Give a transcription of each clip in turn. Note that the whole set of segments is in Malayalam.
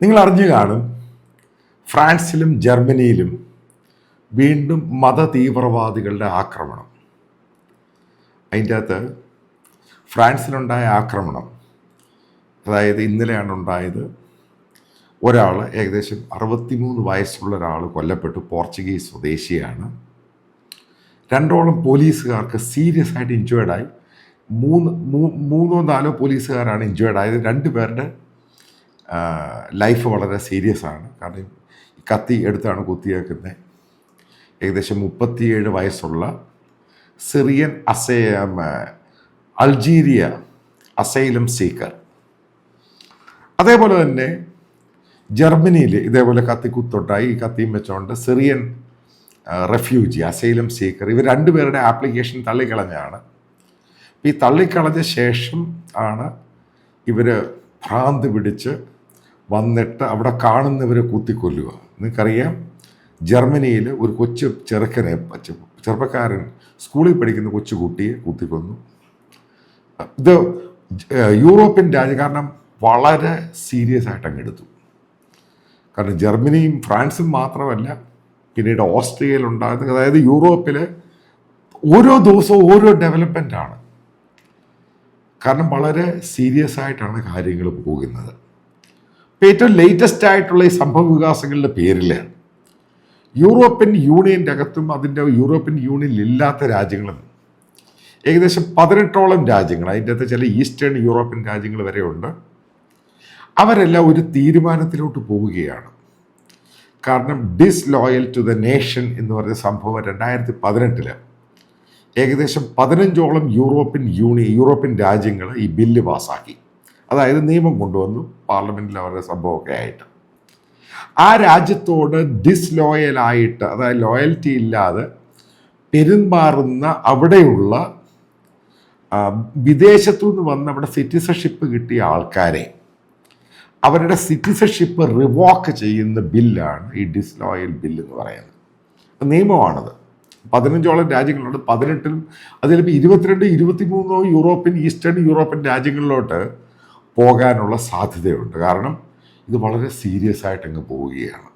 നിങ്ങൾ അറിഞ്ഞു കാണും, ഫ്രാൻസിലും ജർമ്മനിയിലും വീണ്ടും മതതീവ്രവാദികളുടെ ആക്രമണം. അതിൻ്റെ അകത്ത് ഫ്രാൻസിലുണ്ടായ ആക്രമണം, അതായത് ഇന്നലെയാണ് ഉണ്ടായത്. ഒരാൾ, ഏകദേശം 63 വയസ്സുള്ള ഒരാൾ കൊല്ലപ്പെട്ടു. പോർച്ചുഗീസ് സ്വദേശിയാണ്. 2ഓളം പോലീസുകാർക്ക് സീരിയസ് ആയിട്ട് ഇഞ്ചേർഡായി. മൂന്നോ നാലോ പോലീസുകാരാണ് ഇഞ്ചേർഡായത്. 2 പേരുടെ ലൈഫ് വളരെ സീരിയസ് ആണ്. കാരണം കത്തി എടുത്താണ് കുത്തിയേക്കുന്നത്. ഏകദേശം 37 വയസ്സുള്ള സിറിയൻ അൾജീരിയ അസൈലം സീക്കർ. അതേപോലെ തന്നെ ജർമ്മനിയിൽ ഇതേപോലെ കത്തിക്കുത്തുണ്ടായി. ഈ കത്തിയും വെച്ചുകൊണ്ട് സിറിയൻ റെഫ്യൂജി അസൈലം സീക്കർ, ഇവർ 2 പേരുടെ ആപ്ലിക്കേഷൻ തള്ളിക്കളഞ്ഞാണ്. ഈ തള്ളിക്കളഞ്ഞ ശേഷം ആണ് ഇവർ ഭ്രാന്ത് പിടിച്ച് വന്നിട്ട് അവിടെ കാണുന്നവരെ കുത്തിക്കൊല്ലുക. നിങ്ങൾക്കറിയാം, ജർമ്മനിയിൽ ഒരു കൊച്ചു ചെറുപ്പക്കാരൻ, സ്കൂളിൽ പഠിക്കുന്ന കൊച്ചുകുട്ടിയെ കുത്തിക്കൊന്നു. ഇത് യൂറോപ്യൻ രാജ്യം കാരണം വളരെ സീരിയസ് ആയിട്ട് അങ്ങ് എടുത്തു. കാരണം ജർമ്മനിയും ഫ്രാൻസും മാത്രമല്ല, പിന്നീട് ഓസ്ട്രിയയിലുണ്ടാകുന്നത്, അതായത് യൂറോപ്പിൽ ഓരോ ദിവസവും ഓരോ ഡെവലപ്മെൻ്റാണ്. കാരണം വളരെ സീരിയസ് ആയിട്ടാണ് കാര്യങ്ങൾ പോകുന്നത്. ഇപ്പം ഏറ്റവും ലേറ്റസ്റ്റ് ആയിട്ടുള്ള ഈ സംഭവ വികാസങ്ങളുടെ പേരിൽ യൂറോപ്യൻ യൂണിയൻ്റെ അകത്തും അതിൻ്റെ യൂറോപ്യൻ യൂണിയനിൽ ഇല്ലാത്ത രാജ്യങ്ങളും ഏകദേശം 18ഓളം രാജ്യങ്ങൾ, അതിൻ്റെ അകത്ത് ചില ഈസ്റ്റേൺ യൂറോപ്യൻ രാജ്യങ്ങൾ വരെ ഉണ്ട്. അവരെല്ലാം ഒരു തീരുമാനത്തിലോട്ട് പോവുകയാണ്. കാരണം ഡിസ്ലോയൽ ടു ദ നേഷൻ എന്ന് പറഞ്ഞ സംഭവം 2018 ഏകദേശം 15ഓളം യൂറോപ്യൻ രാജ്യങ്ങൾ ഈ ബില്ല് പാസ്സാക്കി. അതായത് നിയമം കൊണ്ടുവന്നു പാർലമെൻറ്റിൽ അവരുടെ സംഭവമൊക്കെ ആയിട്ട്. ആ രാജ്യത്തോട് ഡിസ്ലോയലായിട്ട്, അതായത് ലോയൽറ്റി ഇല്ലാതെ പെരുമാറുന്ന അവിടെയുള്ള വിദേശത്തു നിന്ന് വന്ന് അവിടെ സിറ്റിസൺഷിപ്പ് കിട്ടിയ ആൾക്കാരെ അവരുടെ സിറ്റിസൺഷിപ്പ് റിവോക്ക് ചെയ്യുന്ന ബില്ലാണ് ഈ ഡിസ്ലോയൽ ബില്ല് എന്ന് പറയുന്നത്. നിയമമാണത്. 15ഓളം രാജ്യങ്ങളുണ്ട്. 18-ലും അത് ചിലപ്പോൾ 22-23 ഈസ്റ്റേൺ യൂറോപ്യൻ രാജ്യങ്ങളിലോട്ട് പോകാനുള്ള സാധ്യതയുണ്ട്. കാരണം ഇത് വളരെ സീരിയസ് ആയിട്ട് അങ്ങ് പോവുകയാണ്.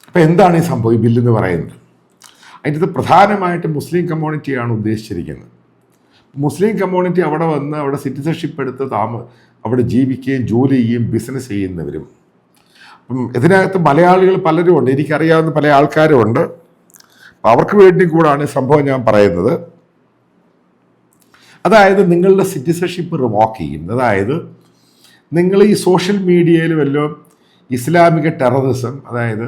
അപ്പോൾ എന്താണ് ഈ സംഭവം, ഈ ബില്ലെന്ന് പറയുന്നത്? അതിൻ്റെ അത് പ്രധാനമായിട്ട് മുസ്ലിം കമ്മ്യൂണിറ്റിയാണ് ഉദ്ദേശിച്ചിരിക്കുന്നത്. മുസ്ലിം കമ്മ്യൂണിറ്റി അവിടെ വന്ന് അവിടെ സിറ്റിസൺഷിപ്പ് എടുത്ത് അവിടെ ജീവിക്കുകയും ജോലി ചെയ്യുകയും ബിസിനസ് ചെയ്യുന്നവരും. അപ്പം ഇതിനകത്ത് മലയാളികൾ പലരും ഉണ്ട്, എനിക്കറിയാവുന്ന പല ആൾക്കാരും ഉണ്ട്. അവർക്ക് വേണ്ടി കൂടാണ് ഈ സംഭവം ഞാൻ പറയുന്നത്. അതായത് നിങ്ങളുടെ സിറ്റിസൺഷിപ്പ് റിവോക്ക് ചെയ്യും. അതായത് നിങ്ങൾ ഈ സോഷ്യൽ മീഡിയയിൽ വല്ലതും ഇസ്ലാമിക ടെററിസം, അതായത്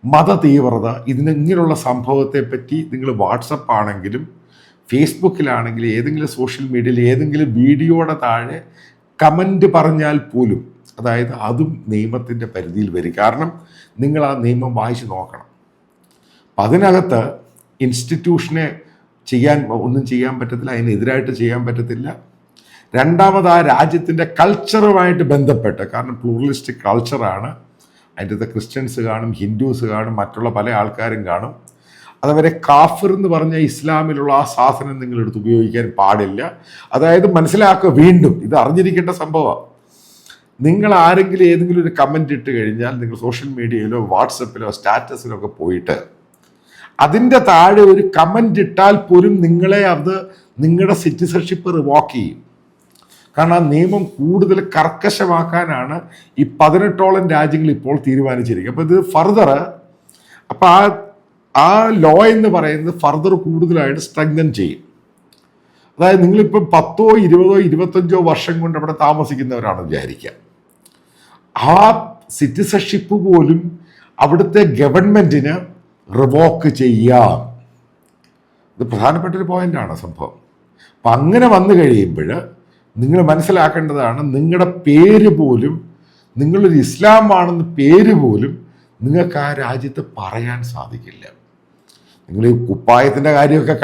മതതീവ്രത, ഇങ്ങനെയുള്ള സംഭവത്തെ പറ്റി നിങ്ങൾ വാട്സപ്പ് ആണെങ്കിലും ഫേസ്ബുക്കിലാണെങ്കിലും ഏതെങ്കിലും സോഷ്യൽ മീഡിയയിൽ ഏതെങ്കിലും വീഡിയോയുടെ താഴെ കമൻറ്റ് പറഞ്ഞാൽ പോലും, അതായത് അതും നിയമത്തിൻ്റെ പരിധിയിൽ വരും. കാരണം നിങ്ങൾ ആ നിയമം വായിച്ച് നോക്കണം. അപ്പം അതിനകത്ത് ഇൻസ്റ്റിറ്റ്യൂഷനെ ഒന്നും ചെയ്യാൻ പറ്റത്തില്ല, അതിനെതിരായിട്ട് ചെയ്യാൻ പറ്റത്തില്ല. രണ്ടാമത് ആ രാജ്യത്തിൻ്റെ കൾച്ചറുമായിട്ട് ബന്ധപ്പെട്ട്, കാരണം പ്ലൂറലിസ്റ്റിക് കൾച്ചറാണ്, അതിൻ്റെ അകത്ത് ക്രിസ്ത്യൻസ് കാണും, ഹിന്ദുസ് കാണും, മറ്റുള്ള പല ആൾക്കാരും കാണും. അതവരെ കാഫിർ എന്ന് പറഞ്ഞ ഇസ്ലാമിലുള്ള ആ സാധനം നിങ്ങൾ എടുത്ത് ഉപയോഗിക്കാൻ പാടില്ല. അതായത് മനസ്സിലാക്കുക, വീണ്ടും ഇത് അറിഞ്ഞിരിക്കേണ്ട സംഭവമാണ്. നിങ്ങൾ ആരെങ്കിലും ഏതെങ്കിലും ഒരു കമൻറ്റ് ഇട്ട് കഴിഞ്ഞാൽ നിങ്ങൾ സോഷ്യൽ മീഡിയയിലോ വാട്സപ്പിലോ സ്റ്റാറ്റസിലോ ഒക്കെ പോയിട്ട് അതിൻ്റെ താഴെ ഒരു കമൻറ്റ് ഇട്ടാൽ പോലും അത് നിങ്ങളുടെ സിറ്റിസൺഷിപ്പ് റിവോക്ക് ചെയ്യും. കാരണം ആ നിയമം കൂടുതൽ കർക്കശമാക്കാനാണ് ഈ 18ഓളം രാജ്യങ്ങൾ ഇപ്പോൾ തീരുമാനിച്ചിരിക്കുക. അപ്പോൾ ഇത് ഫർദർ, അപ്പോൾ ആ ലോ എന്ന് പറയുന്നത് ഫർദർ കൂടുതലായിട്ട് സ്ട്രെങ്തൻ ചെയ്യും. അതായത് നിങ്ങളിപ്പോൾ 10, 20, 25 വർഷം കൊണ്ട് അവിടെ താമസിക്കുന്നവരാണ് വിചാരിക്കുക. ആ സിറ്റിസൺഷിപ്പ് പോലും അവിടുത്തെ ഗവൺമെൻറ്റിന് റിവോക്ക് ചെയ്യാം. ഇത് പ്രധാനപ്പെട്ടൊരു പോയിൻ്റാണ് സംഭവം. അപ്പം അങ്ങനെ വന്നു കഴിയുമ്പോൾ നിങ്ങൾ മനസ്സിലാക്കേണ്ടതാണ്, നിങ്ങളുടെ പേര് പോലും, നിങ്ങളൊരു ഇസ്ലാം ആണെന്ന് പേര് പോലും നിങ്ങൾക്ക് ആ രാജ്യത്ത് പറയാൻ സാധിക്കില്ല. നിങ്ങൾ ഈ കുപ്പായത്തിൻ്റെ കാര്യമൊക്കെ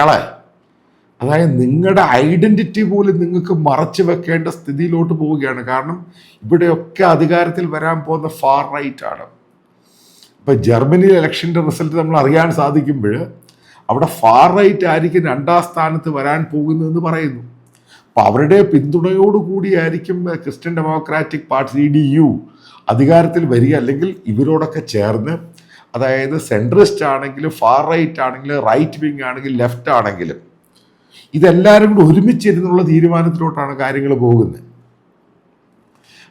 അതായത് നിങ്ങളുടെ ഐഡൻറ്റിറ്റി പോലും നിങ്ങൾക്ക് മറച്ചു വെക്കേണ്ട സ്ഥിതിയിലോട്ട് പോവുകയാണ്. കാരണം ഇവിടെയൊക്കെ അധികാരത്തിൽ വരാൻ പോകുന്ന ഫാർ റൈറ്റ് ആണ്. ഇപ്പം ജർമ്മനിയിൽ ഇലക്ഷൻ്റെ റിസൾട്ട് നമ്മൾ അറിയാൻ സാധിക്കുമ്പോൾ അവിടെ ഫാർ റൈറ്റ് ആയിരിക്കും 2ാം സ്ഥാനത്ത് വരാൻ പോകുന്നതെന്ന് പറയുന്നു. അപ്പോൾ അവരുടെ പിന്തുണയോടുകൂടിയായിരിക്കും ക്രിസ്ത്യൻ ഡെമോക്രാറ്റിക് പാർട്ടി CDU അധികാരത്തിൽ വരിക, അല്ലെങ്കിൽ ഇവരോടൊക്കെ ചേർന്ന്, അതായത് സെൻട്രിസ്റ്റ് ആണെങ്കിലും ഫാർ റൈറ്റ് ആണെങ്കിലും റൈറ്റ് വിങ് ആണെങ്കിലും ലെഫ്റ്റ് ആണെങ്കിലും ഇതെല്ലാവരും കൂടി ഒരുമിച്ചിരുന്നുള്ള തീരുമാനത്തിലോട്ടാണ് കാര്യങ്ങൾ പോകുന്നത്.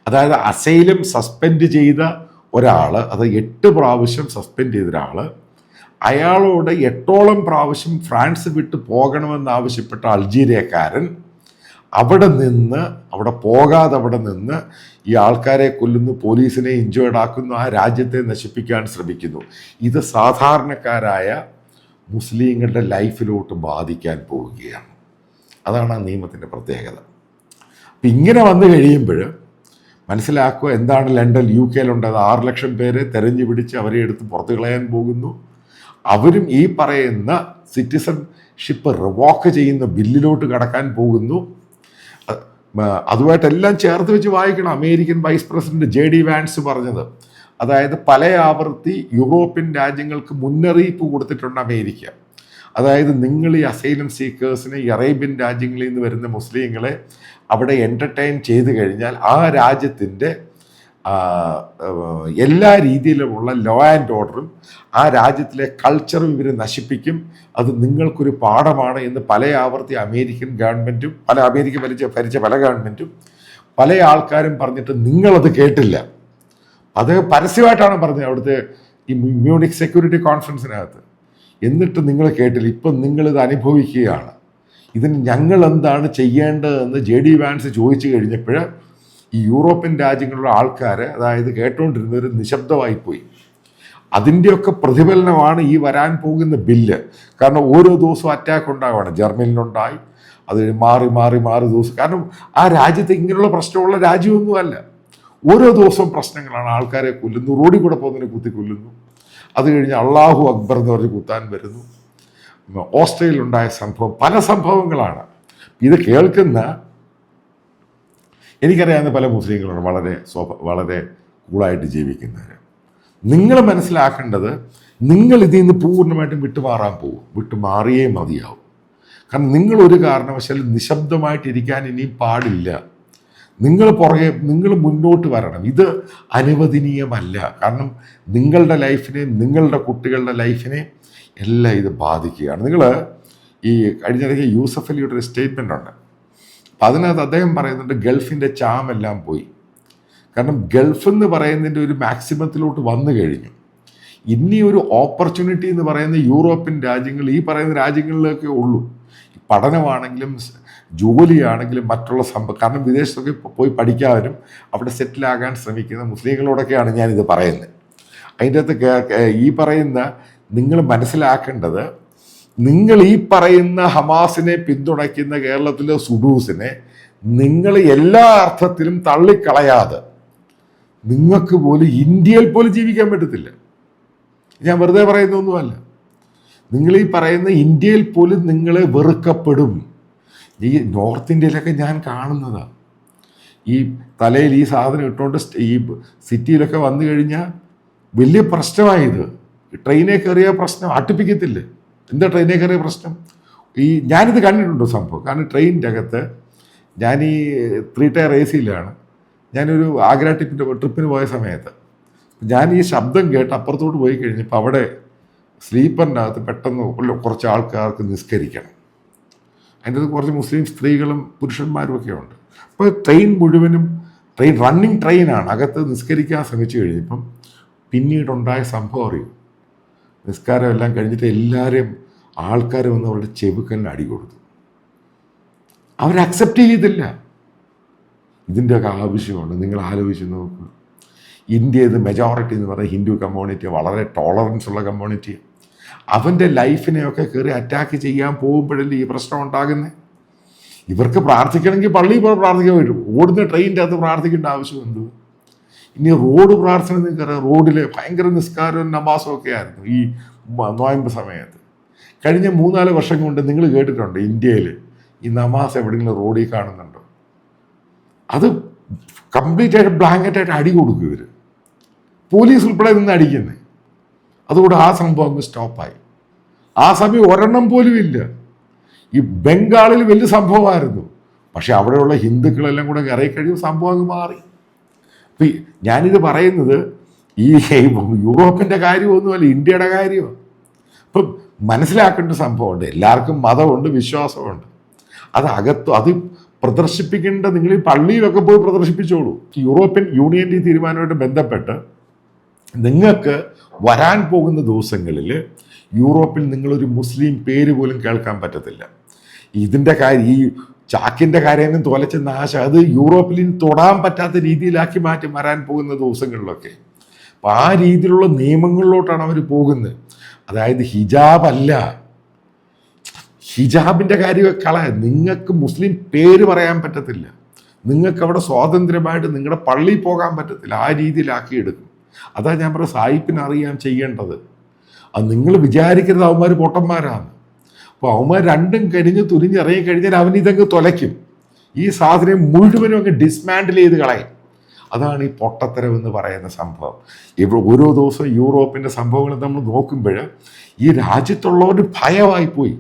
അതായത് അസൈലം സസ്പെൻഡ് ചെയ്ത ഒരാൾ, അത് 8 പ്രാവശ്യം സസ്പെൻഡ് ചെയ്ത ഒരാൾ, അയാളോട് 8ഓളം പ്രാവശ്യം ഫ്രാൻസ് വിട്ട് പോകണമെന്നാവശ്യപ്പെട്ട അൾജീരിയക്കാരൻ അവിടെ പോകാതെ അവിടെ നിന്ന് ഈ ആൾക്കാരെ കൊല്ലുന്നു, പോലീസിനെ ഇഞ്ചേർഡ് ആക്കുന്നു, ആ രാജ്യത്തെ നശിപ്പിക്കാൻ ശ്രമിക്കുന്നു. ഇത് സാധാരണക്കാരായ മുസ്ലിങ്ങളുടെ ലൈഫിലോട്ട് ബാധിക്കാൻ പോവുകയാണ്. അതാണ് ആ നിയമത്തിൻ്റെ പ്രത്യേകത. അപ്പം ഇങ്ങനെ വന്നു കഴിയുമ്പോൾ മനസ്സിലാക്കുക, എന്താണ് ലണ്ടൻ UK യിലുണ്ടത്. 6 ലക്ഷം പേരെ തെരഞ്ഞു പിടിച്ച് അവരെ എടുത്ത് പുറത്തു കളയാൻ പോകുന്നു. അവരും ഈ പറയുന്ന സിറ്റിസൺഷിപ്പ് റിവോക്ക് ചെയ്യുന്ന ബില്ലിലോട്ട് കടക്കാൻ പോകുന്നു. അതുമായിട്ടെല്ലാം ചേർത്ത് വെച്ച് വായിക്കണം. American vice president JD Vance പറഞ്ഞത്, അതായത് പല ആവർത്തി യൂറോപ്യൻ രാജ്യങ്ങൾക്ക് മുന്നറിയിപ്പ് കൊടുത്തിട്ടുണ്ട് അമേരിക്ക. അതായത് നിങ്ങൾ ഈ അസൈലം സീക്കേഴ്സിനെ ഈ അറേബ്യൻ രാജ്യങ്ങളിൽ നിന്ന് വരുന്ന മുസ്ലിങ്ങളെ അവിടെ എൻ്റർടൈൻ ചെയ്ത് കഴിഞ്ഞാൽ ആ രാജ്യത്തിൻ്റെ എല്ലാ രീതിയിലുമുള്ള ലോ ആൻഡ് ഓർഡറും ആ രാജ്യത്തിലെ കൾച്ചറും ഇവർ നശിപ്പിക്കും. അത് നിങ്ങൾക്കൊരു പാഠമാണ് എന്ന് പല ആവർത്തി അമേരിക്കൻ ഗവൺമെൻറ്റും അമേരിക്ക ഭരിച്ച പല ഗവൺമെൻറ്റും പല ആൾക്കാരും പറഞ്ഞിട്ട് നിങ്ങളത് കേട്ടില്ല. അത് പരസ്യമായിട്ടാണ് പറഞ്ഞത് അവിടുത്തെ ഈ മ്യൂണിക് സെക്യൂരിറ്റി കോൺഫറൻസിനകത്ത്. എന്നിട്ട് നിങ്ങൾ കേട്ടില്ല. ഇപ്പം നിങ്ങളിത് അനുഭവിക്കുകയാണ്. ഇതിന് ഞങ്ങൾ എന്താണ് ചെയ്യേണ്ടതെന്ന് JD വാൻസ് ചോദിച്ചു കഴിഞ്ഞപ്പോൾ ഈ യൂറോപ്യൻ രാജ്യങ്ങളിലുള്ള ആൾക്കാർ, അതായത് കേട്ടുകൊണ്ടിരുന്നവർ നിശബ്ദമായിപ്പോയി. അതിൻ്റെയൊക്കെ പ്രതിഫലനമാണ് ഈ വരാൻ പോകുന്ന ബില്ല്. കാരണം ഓരോ ദിവസവും അറ്റാക്ക് ഉണ്ടാവുകയാണ്. ജർമ്മനിയിലുണ്ടായി, അത് മാറി ദിവസം. കാരണം ആ രാജ്യത്ത് ഇങ്ങനെയുള്ള പ്രശ്നമുള്ള രാജ്യമൊന്നുമല്ല. ഓരോ ദിവസവും പ്രശ്നങ്ങളാണ്. ആൾക്കാരെ കൊല്ലുന്നു, റോഡിൽ കൂടെ പോകുന്നതിനെ കുത്തി കൊല്ലുന്നു. അത് കഴിഞ്ഞ് അള്ളാഹു അക്ബർ എന്ന് പറഞ്ഞ് കുത്താൻ വരുന്നു. ഓസ്ട്രേലിയയിലുണ്ടായ സംഭവം, പല സംഭവങ്ങളാണ്. ഇത് കേൾക്കുന്ന എനിക്കറിയാവുന്ന പല മുസ്ലിങ്ങളുണ്ട്, വളരെ കൂളായിട്ട് ജീവിക്കുന്നവർ. നിങ്ങൾ മനസ്സിലാക്കേണ്ടത്, നിങ്ങൾ ഇതിൽ നിന്ന് പൂർണ്ണമായിട്ടും വിട്ടുമാറിയേ മതിയാവും. കാരണം നിങ്ങൾ ഒരു കാരണവശാലും നിശബ്ദമായിട്ടിരിക്കാൻ ഇനിയും പാടില്ല. നിങ്ങൾ മുന്നോട്ട് വരണം. ഇത് അനുവദനീയമല്ല. കാരണം നിങ്ങളുടെ ലൈഫിനെ, നിങ്ങളുടെ കുട്ടികളുടെ ലൈഫിനെ എല്ലാം ഇത് ബാധിക്കുകയാണ്. നിങ്ങൾ ഈ കഴിഞ്ഞിടയ്ക്ക് യൂസഫ് അലിയുടെ ഒരു സ്റ്റേറ്റ്മെൻ്റ് ഉണ്ട്. അപ്പം അതിനകത്ത് അദ്ദേഹം പറയുന്നുണ്ട്, ഗൾഫിൻ്റെ ചാമെല്ലാം പോയി. കാരണം ഗൾഫ് എന്ന് പറയുന്നതിൻ്റെ ഒരു മാക്സിമത്തിലോട്ട് വന്നു കഴിഞ്ഞു. ഇനി ഒരു ഓപ്പർച്യൂണിറ്റി എന്ന് പറയുന്ന യൂറോപ്യൻ രാജ്യങ്ങൾ, ഈ പറയുന്ന രാജ്യങ്ങളിലൊക്കെ ഉള്ളൂ. പഠനമാണെങ്കിലും ജോലിയാണെങ്കിലും മറ്റുള്ള കാരണം വിദേശത്തൊക്കെ പോയി പഠിക്കാനും അവിടെ സെറ്റിലാകാൻ ശ്രമിക്കുന്ന മുസ്ലിങ്ങളോടൊക്കെയാണ് ഞാനിത് പറയുന്നത്. അതിൻ്റെ അകത്ത് ഈ പറയുന്ന നിങ്ങൾ മനസ്സിലാക്കേണ്ടത്, നിങ്ങൾ ഈ പറയുന്ന ഹമാസിനെ പിന്തുണയ്ക്കുന്ന കേരളത്തിലെ സുഡൂസിനെ നിങ്ങൾ എല്ലാ അർത്ഥത്തിലും തള്ളിക്കളയാതെ നിങ്ങൾക്ക് പോലും ഇന്ത്യയിൽ പോലും ജീവിക്കാൻ പറ്റത്തില്ല. ഞാൻ വെറുതെ പറയുന്നൊന്നുമല്ല. നിങ്ങൾ ഈ പറയുന്ന ഇന്ത്യയിൽ പോലും നിങ്ങളെ വെറുക്കപ്പെടും. ഈ നോർത്ത് ഇന്ത്യയിലൊക്കെ ഞാൻ കാണുന്നതാണ്. ഈ തലയിൽ ഈ സാധനം ഇട്ടുകൊണ്ട് ഈ സിറ്റിയിലൊക്കെ വന്നു കഴിഞ്ഞാൽ വലിയ പ്രശ്നമായത്. ട്രെയിനിൽ കയറിയ പ്രശ്നം അടുപ്പിക്കത്തില്ല. എന്താ ട്രെയിനിൽ കയറിയ പ്രശ്നം? ഞാനിത് കണ്ടിട്ടുണ്ടോ സംഭവം? കാരണം ട്രെയിനിൻ്റെ അകത്ത് ഞാൻ ഈ 3 ടയർ AC-യിലാണ്. ഞാനൊരു ആഗ്ര ട്രിപ്പിന് പോയ സമയത്ത് ഞാൻ ഈ ശബ്ദം കേട്ട് അപ്പുറത്തോട്ട് പോയി കഴിഞ്ഞപ്പോൾ അവിടെ സ്ലീപ്പറിൻ്റെ അകത്ത് പെട്ടെന്ന് കുറച്ച് ആൾക്കാർക്ക് നിസ്കരിക്കണം. അതിൻ്റെ അത് കുറച്ച് മുസ്ലിം സ്ത്രീകളും പുരുഷന്മാരും ഒക്കെ ഉണ്ട്. അപ്പോൾ ട്രെയിൻ മുഴുവനും റണ്ണിങ് ട്രെയിനാണ്. അകത്ത് നിസ്കരിക്കാൻ ശ്രമിച്ചു കഴിഞ്ഞപ്പം പിന്നീടുണ്ടായ സംഭവം അറിയും. നിസ്കാരം എല്ലാം കഴിഞ്ഞിട്ട് എല്ലാവരെയും ആൾക്കാർ വന്ന് അവരുടെ ചെവുക്കലിന് അടി കൊടുത്തു. അവർ അക്സെപ്റ്റ് ചെയ്തില്ല. ഇതിൻ്റെയൊക്കെ ആവശ്യമുണ്ട്. നിങ്ങൾ ആലോചിച്ച് നോക്കൂ. ഇന്ത്യയിൽ മെജോറിറ്റി എന്ന് പറയുന്ന ഹിന്ദു കമ്മ്യൂണിറ്റി വളരെ ടോളറൻസ് ഉള്ള കമ്മ്യൂണിറ്റി. അവൻ്റെ ലൈഫിനെയൊക്കെ കയറി അറ്റാക്ക് ചെയ്യാൻ പോകുമ്പോഴല്ലേ ഈ പ്രശ്നം ഉണ്ടാകുന്നത്. ഇവർക്ക് പ്രാർത്ഥിക്കണമെങ്കിൽ പള്ളിയിൽ പോയി പ്രാർത്ഥിക്കാൻ പറ്റും. ഓടുന്ന ട്രെയിനിൻ്റെ അകത്ത് പ്രാർത്ഥിക്കേണ്ട ആവശ്യം എന്ത്? ഇനി റോഡ് പ്രാർത്ഥന നിൽക്കുക. റോഡിൽ ഭയങ്കര നിസ്കാരവും നമാസും ഒക്കെ ആയിരുന്നു ഈ നോയമ്പ് സമയത്ത്. കഴിഞ്ഞ 3-4 വർഷം കൊണ്ട് നിങ്ങൾ കേട്ടിട്ടുണ്ട് ഇന്ത്യയിൽ ഈ നമാസ് എവിടെയെങ്കിലും റോഡിൽ കാണുന്നുണ്ടോ? അത് കംപ്ലീറ്റ് ആയിട്ട് ബ്ലാങ്കറ്റായിട്ട് അടി കൊടുക്കും ഇവർ. പോലീസ് ഉൾപ്പെടെ നിന്ന് അടിക്കുന്നത്. അതുകൊണ്ട് ആ സംഭവം അങ്ങ് സ്റ്റോപ്പായി. ആ സമയം ഒരെണ്ണം പോലും ഇല്ല. ഈ ബംഗാളിൽ വലിയ സംഭവമായിരുന്നു. പക്ഷെ അവിടെയുള്ള ഹിന്ദുക്കളെല്ലാം കൂടെ ഇറങ്ങി കഴിയും സംഭവം അങ്ങ് മാറി. ഇപ്പം ഞാനിത് പറയുന്നത് ഈ യൂറോപ്പിൻ്റെ കാര്യമൊന്നുമല്ല, ഇന്ത്യയുടെ കാര്യമാണ്. ഇപ്പം മനസ്സിലാക്കേണ്ട സംഭവമുണ്ട്, എല്ലാവർക്കും മതമുണ്ട്, വിശ്വാസമുണ്ട്. അത് പ്രദർശിപ്പിക്കേണ്ട നിങ്ങൾ ഈ പള്ളിയിലൊക്കെ പോയി പ്രദർശിപ്പിച്ചോളൂ. യൂറോപ്യൻ യൂണിയൻ്റെ തീരുമാനമായിട്ട് ബന്ധപ്പെട്ട് നിങ്ങൾക്ക് വരാൻ പോകുന്ന ദിവസങ്ങളിൽ യൂറോപ്പിൽ നിങ്ങളൊരു മുസ്ലിം പേര് പോലും കേൾക്കാൻ പറ്റത്തില്ല. ഇതിൻ്റെ കാര്യം, ഈ ചാക്കിൻ്റെ കാര്യം തോലച്ച നാശം, അത് യൂറോപ്പിൽ തൊടാൻ പറ്റാത്ത രീതിയിലാക്കി മാറ്റി വരാൻ പോകുന്ന ദിവസങ്ങളിലൊക്കെ. അപ്പം ആ രീതിയിലുള്ള നിയമങ്ങളിലോട്ടാണ് അവർ പോകുന്നത്. അതായത് ഹിജാബല്ല, ഹിജാബിൻ്റെ കാര്യം നിങ്ങൾക്ക് മുസ്ലിം പേര് പറയാൻ പറ്റത്തില്ല, നിങ്ങൾക്ക് അവിടെ സ്വാതന്ത്ര്യമായിട്ട് നിങ്ങളുടെ പള്ളിയിൽ പോകാൻ പറ്റത്തില്ല, ആ രീതിയിലാക്കിയെടുക്കും. അതാ ഞാൻ പറഞ്ഞ സായിപ്പിന് അറിയാൻ ചെയ്യേണ്ടത്. അത് നിങ്ങൾ വിചാരിക്കരുത് അവന്മാർ പൊട്ടന്മാരാണ്. അപ്പോൾ അവന്മാർ രണ്ടും കരിഞ്ഞ് തുരിഞ്ഞിറങ്ങി കഴിഞ്ഞാൽ അവനിതങ്ങ് തുലയ്ക്കും, ഈ സാധനം മുഴുവനും അങ്ങ് ഡിസ്മാൻഡിൽ ചെയ്ത് കളയും. അതാണ് ഈ പൊട്ടത്തരം എന്ന് പറയുന്ന സംഭവം. ഇവിടെ ഓരോ ദിവസവും യൂറോപ്പിൻ്റെ സംഭവങ്ങൾ നമ്മൾ നോക്കുമ്പോൾ ഈ രാജ്യത്തുള്ളവർ ഭയമായിപ്പോയി.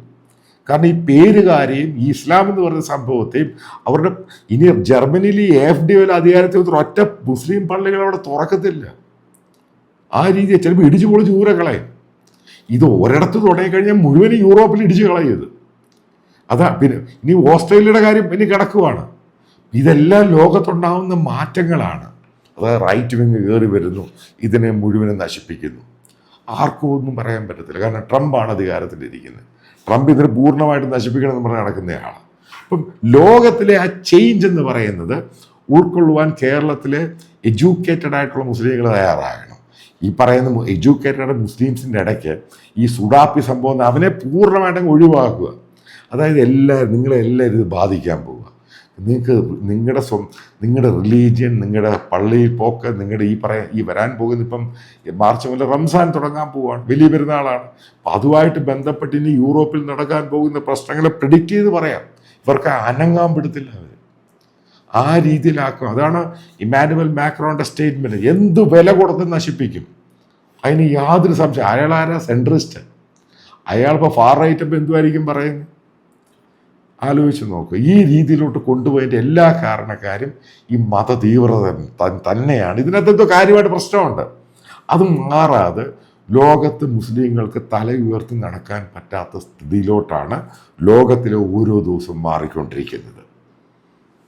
കാരണം ഈ പേരുകാരെയും ഈ ഇസ്ലാം എന്ന് പറയുന്ന സംഭവത്തെയും അവരുടെ ഇനി ജർമ്മനിയിൽ ഈ AfD അധികാരത്തിൽ ഒറ്റ മുസ്ലിം പള്ളികൾ അവിടെ തുറക്കത്തില്ല. ആ രീതിയിൽ ചിലപ്പോൾ ഇടിച്ചു പൊളിച്ച് ഊരെ കളയും. ഇത് ഒരിടത്ത് തുടങ്ങിക്കഴിഞ്ഞാൽ മുഴുവനും യൂറോപ്പിൽ ഇടിച്ചു കളയത്. അതാ പിന്നെ ഇനി ഓസ്ട്രേലിയയുടെ കാര്യം ഇനി കിടക്കുവാണ്. ഇതെല്ലാം ലോകത്തുണ്ടാകുന്ന മാറ്റങ്ങളാണ്. അതായത് റൈറ്റ് വിങ് കയറി വരുന്നു, ഇതിനെ മുഴുവനും നശിപ്പിക്കുന്നു. ആർക്കും ഒന്നും പറയാൻ പറ്റത്തില്ല, കാരണം ട്രംപാണ് അധികാരത്തിലിരിക്കുന്നത്. ട്രംപ് ഇതിനെ പൂർണ്ണമായിട്ട് നശിപ്പിക്കണമെന്ന് പറഞ്ഞ് നടക്കുന്നയാളാണ്. അപ്പം ലോകത്തിലെ ആ ചേഞ്ച് എന്ന് പറയുന്നത് ഉൾക്കൊള്ളുവാൻ കേരളത്തിലെ എഡ്യൂക്കേറ്റഡ് ആയിട്ടുള്ള മുസ്ലിങ്ങൾ തയ്യാറാകണം. ഈ പറയുന്ന എഡ്യൂക്കേറ്റഡ് മുസ്ലിംസിൻ്റെ ഇടയ്ക്ക് ഈ സുഡാപ്പി സംഭവം അവനെ പൂർണ്ണമായിട്ടും ഒഴിവാക്കുക. അതായത് നിങ്ങളെല്ലാവരും ഇത് ബാധിക്കാൻ പോവുക. നിങ്ങൾക്ക് നിങ്ങളുടെ റിലീജിയൻ, നിങ്ങളുടെ പള്ളിയിൽ പോക്ക്, നിങ്ങളുടെ ഈ വരാൻ പോകുന്ന ഇപ്പം മാർച്ച് മുതൽ റംസാൻ തുടങ്ങാൻ പോവുകയാണ്, വലിയ പെരുന്നാളാണ്. അപ്പം അതുമായിട്ട് ബന്ധപ്പെട്ട് ഇനി യൂറോപ്പിൽ നടക്കാൻ പോകുന്ന പ്രശ്നങ്ങളെ പ്രെഡിക്റ്റ് ചെയ്ത് പറയാം. ഇവർക്ക് അനങ്ങാൻ പെടുത്തില്ല, അവർ ആ രീതിയിലാക്കും. അതാണ് ഇമ്മാനുവൽ മാക്രോന്റെ സ്റ്റേറ്റ്മെന്റ്, എന്ത് വില കൊടുത്ത് നശിപ്പിക്കും, അതിന് യാതൊരു സംശയം. അയാളാരാ? സെൻട്രിസ്റ്റ്. അയാളിപ്പോൾ ഫാർ റൈറ്റ് അപ്പം എന്തുമായിരിക്കും പറയുന്നത്? ആലോചിച്ച് നോക്കുക. ഈ രീതിയിലോട്ട് കൊണ്ടുപോയതിൻ്റെ എല്ലാ കാരണക്കാരും ഈ മത തീവ്രത തന്നെയാണ്. ഇതിനകത്തെന്തോ കാര്യമായിട്ട് പ്രശ്നമുണ്ട്. അത് മാറാതെ ലോകത്ത് മുസ്ലിങ്ങൾക്ക് തല ഉയർത്തി നടക്കാൻ പറ്റാത്ത സ്ഥിതിയിലോട്ടാണ് ലോകത്തിലെ ഓരോ ദിവസവും മാറിക്കൊണ്ടിരിക്കുന്നത്.